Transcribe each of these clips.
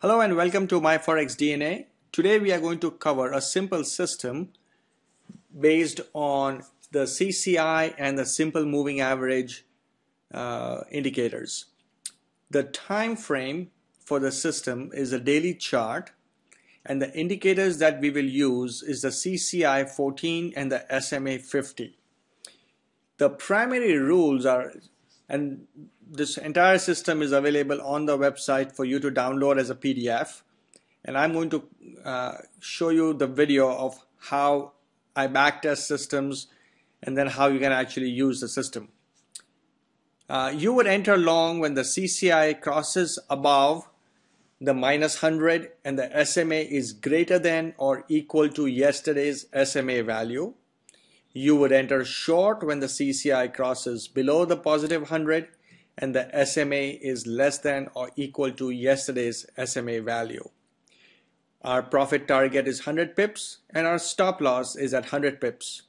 Hello and welcome to my Forex DNA. Today we are going to cover a simple system based on the CCI and the simple moving average indicators. The time frame for the system is a daily chart, and the indicators that we will use is the CCI 14 and the SMA 50. The primary rules are, and this entire system is available on the website for you to download as a PDF, and I'm going to show you the video of how I backtest systems and then how you can actually use the system. You would enter long when the CCI crosses above the -100 and the SMA is greater than or equal to yesterday's SMA value. You would enter short when the CCI crosses below the +100 and the SMA is less than or equal to yesterday's SMA value. Our profit target is 100 pips and our stop loss is at 100 pips.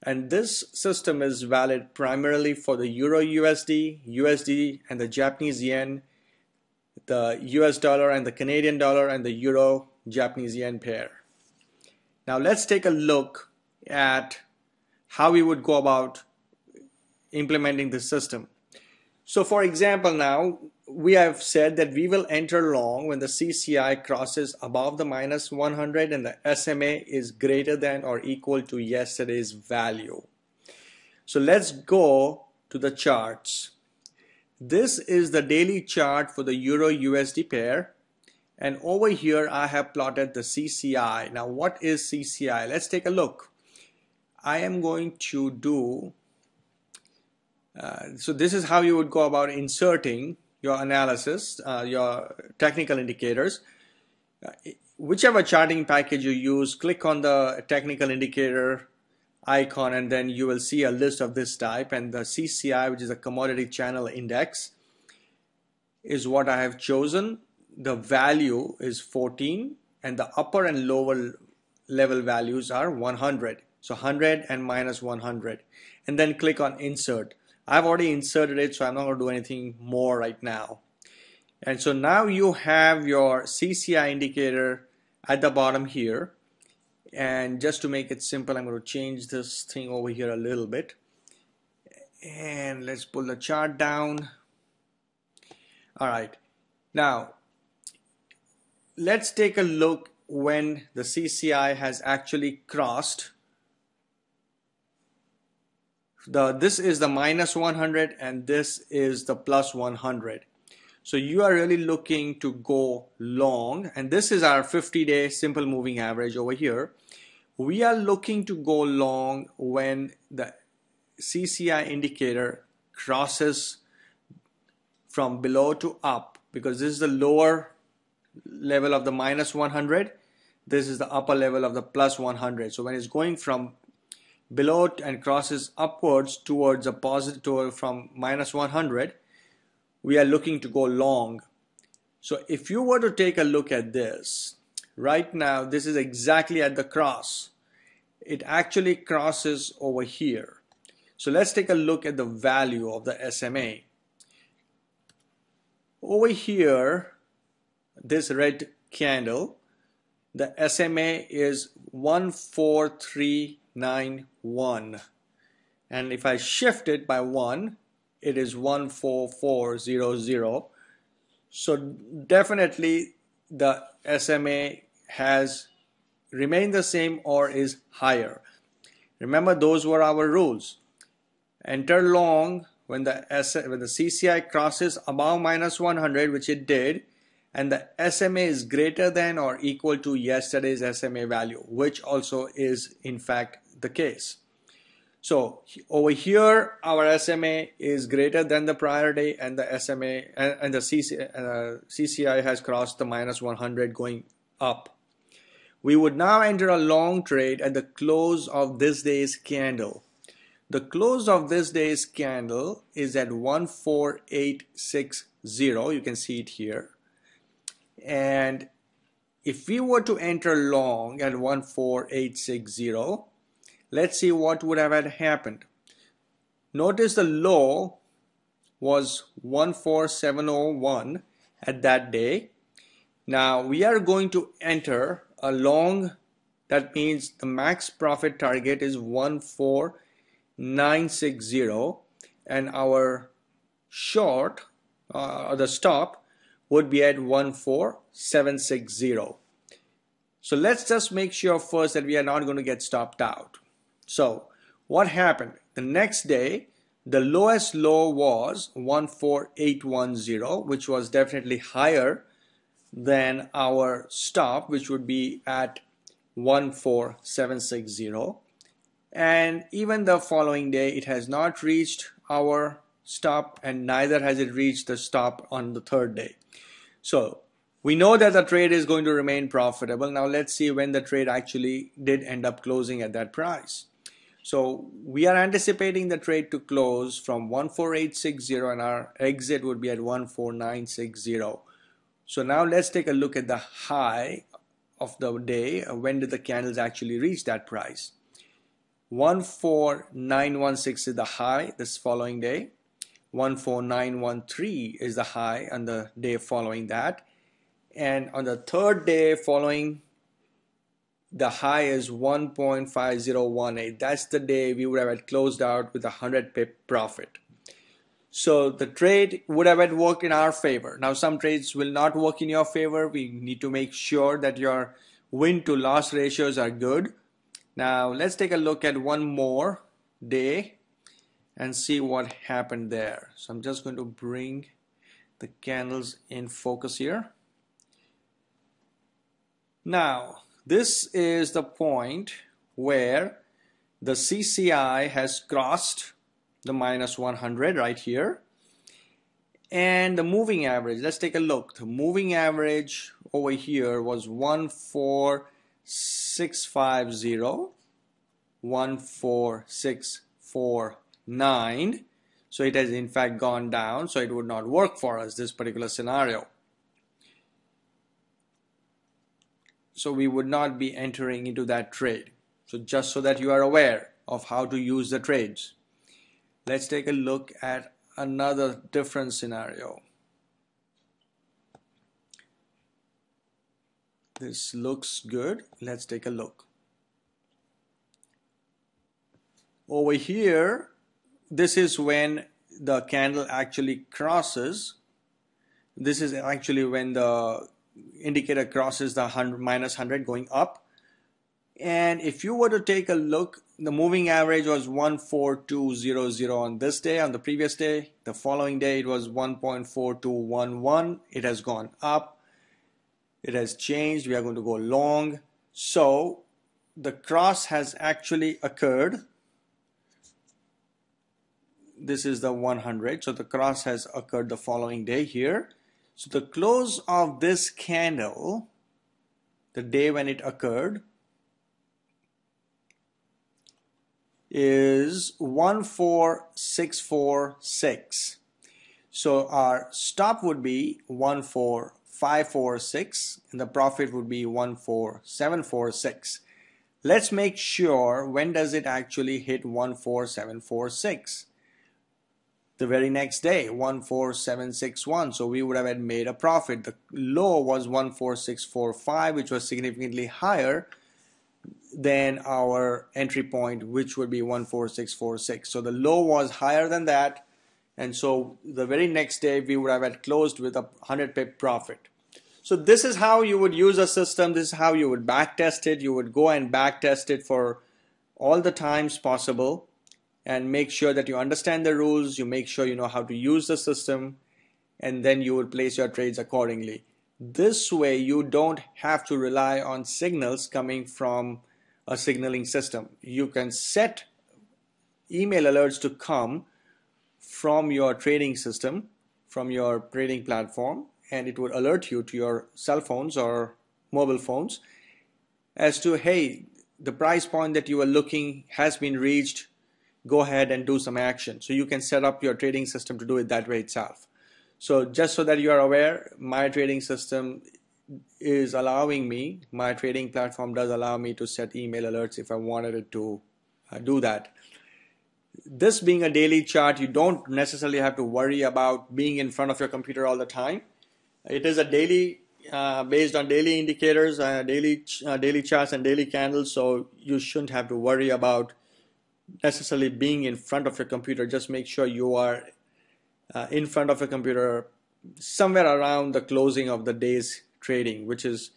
And this system is valid primarily for the Euro USD, USD and the Japanese yen, the US dollar and the Canadian dollar, and the Euro Japanese yen pair. Now let's take a look at how we would go about implementing this system. So for example, now we have said that we will enter long when the CCI crosses above the -100 and the SMA is greater than or equal to yesterday's value. So let's go to the charts. This is the daily chart for the Euro USD pair, and over here I have plotted the CCI. Now what is CCI? Let's take a look. I am going to do so this is how you would go about inserting your analysis, your technical indicators. Whichever charting package you use, click on the technical indicator icon and then you will see a list of this type, and the CCI, which is a commodity channel index, is what I have chosen. The value is 14 and the upper and lower level values are 100. So 100 and -100, and then click on insert. I've already inserted it, so I'm not going to do anything more right now. And so now you have your CCI indicator at the bottom here. And just to make it simple, I'm going to change this thing over here a little bit. And let's pull the chart down. All right. Now, let's take a look when the CCI has actually crossed. This is the -100 and this is the +100. So you are really looking to go long, and this is our 50-day simple moving average over here. We are looking to go long when the CCI indicator crosses from below to up, because this is the lower level of the -100. This is the upper level of the +100. So when it's going from below and crosses upwards towards a positive from -100, we are looking to go long. So if you were to take a look at this, right now this is exactly at the cross. It actually crosses over here. So let's take a look at the value of the SMA. Over here, this red candle, the SMA is 14391, and if I shift it by 1, it is 14400. So definitely the SMA has remained the same or is higher. Remember, those were our rules. Enter long when the CCI crosses above -100, which it did, and the SMA is greater than or equal to yesterday's SMA value, which also is in fact the case. So over here our SMA is greater than the prior day, and the SMA and the CCI has crossed the -100 going up. We would now enter a long trade at the close of this day's candle. The close of this day's candle is at 14860. You can see it here. And if we were to enter long at 14860, let's see what would have happened. Notice the low was 14701 at that day, Now we are going to enter a long, that means the max profit target is 14960 and our short the stop would be at 14760. So let's just make sure first that we are not going to get stopped out. So what happened? The next day, the lowest low was 14810, which was definitely higher than our stop, which would be at 14760. And even the following day, it has not reached our stop, and neither has it reached the stop on the third day. So we know that the trade is going to remain profitable. Now let's see when the trade actually did end up closing at that price. So we are anticipating the trade to close from 14860 and our exit would be at 14960. So now let's take a look at the high of the day. When did the candles actually reach that price? 14916 is the high this following day. 14913 is the high on the day following that. And on the third day following, the high is 1.5018. That's the day we would have closed out with a 100 pip profit. So the trade would have worked in our favor. Now some trades will not work in your favor. We need to make sure that your win to loss ratios are good. Now let's take a look at one more day and see what happened there. So I'm just going to bring the candles in focus here. Now this is the point where the CCI has crossed the minus 100 right here, and the moving average, let's take a look. The moving average over here was 14650, 14649. So it has in fact gone down, so it would not work for us, this particular scenario. So we would not be entering into that trade. So just so that you are aware of how to use the trades. Let's take a look at another different scenario. This looks good. Let's take a look. Over here, this is when the candle actually crosses. This is actually when the indicator crosses the minus 100 going up. And if you were to take a look, the moving average was 14200 on this day. On the previous day, the following day, it was 1.4211. It has gone up. It has changed. We are going to go long. So the cross has actually occurred. This is the 100. So the cross has occurred the following day here. So the close of this candle, the day when it occurred, is 14646. So our stop would be 14546 and the profit would be 14746. Let's make sure when does it actually hit 14746. The very next day, 14761. So we would have made a profit. The low was 14645, which was significantly higher than our entry point, which would be 14646. So the low was higher than that, and so the very next day we would have closed with a 100 pip profit. So this is how you would use a system. This is how you would back test it. You would go and back test it for all the times possible and make sure that you understand the rules, you make sure you know how to use the system, and then you would place your trades accordingly. This way you don't have to rely on signals coming from a signaling system. You can set email alerts to come from your trading system, from your trading platform, and it would alert you to your cell phones or mobile phones as to, hey, the price point that you were looking has been reached, go ahead and do some action. So you can set up your trading system to do it that way itself. So just so that you are aware, my trading system is allowing me, my trading platform does allow me to set email alerts if I wanted it to do that. This being a daily chart, you don't necessarily have to worry about being in front of your computer all the time. It is a daily based on daily indicators, daily charts and daily candles, so you shouldn't have to worry about necessarily being in front of your computer. Just make sure you are in front of a computer somewhere around the closing of the day's trading, which is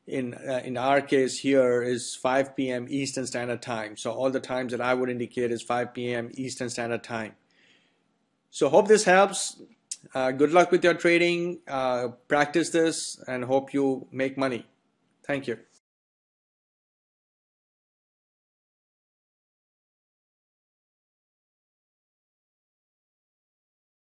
in our case here is 5 p.m. Eastern Standard Time. So all the times that I would indicate is 5 p.m. Eastern Standard Time. So hope this helps. Good luck with your trading. Practice this and hope you make money. Thank you.